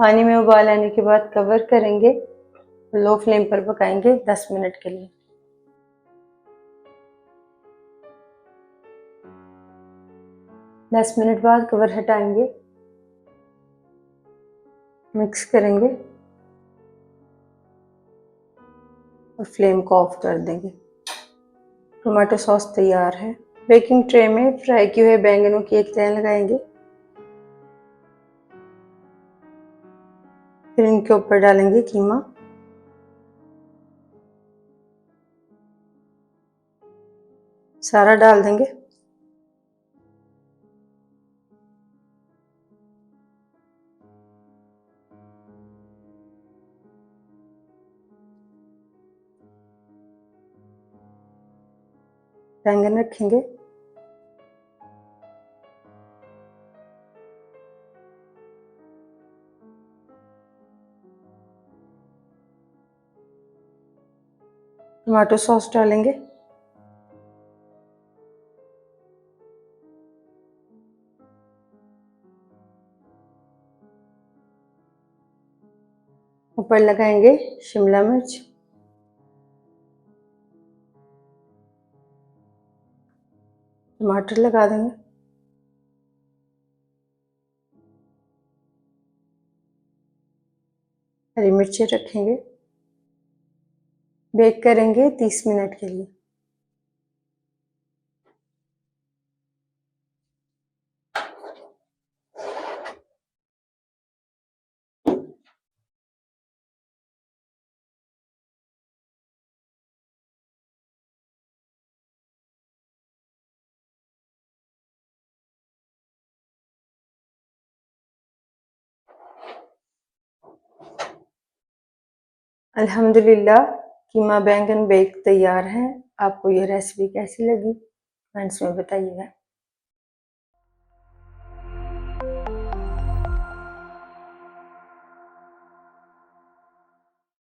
पानी में उबाल आने के बाद कवर करेंगे, लो फ्लेम पर पकाएंगे 10 मिनट के लिए। दस मिनट बाद कवर हटाएंगे, मिक्स करेंगे और फ्लेम को ऑफ कर देंगे। टोमेटो सॉस तैयार है। बेकिंग ट्रे में फ्राई किए हुए बैंगनों की एक तह लगाएंगे, फिर इनके ऊपर डालेंगे कीमा, सारा डाल देंगे। बैंगन रखेंगे, टमाटो सॉस डालेंगे, ऊपर लगाएंगे शिमला मिर्च, टमाटर लगा देंगे, हरी मिर्ची रखेंगे। बेक करेंगे 30 मिनट के लिए। अल्हम्दुलिल्लाह कीमा बैंगन बेक तैयार है। आपको यह रेसिपी कैसी लगी कमेंट्स में बताइएगा।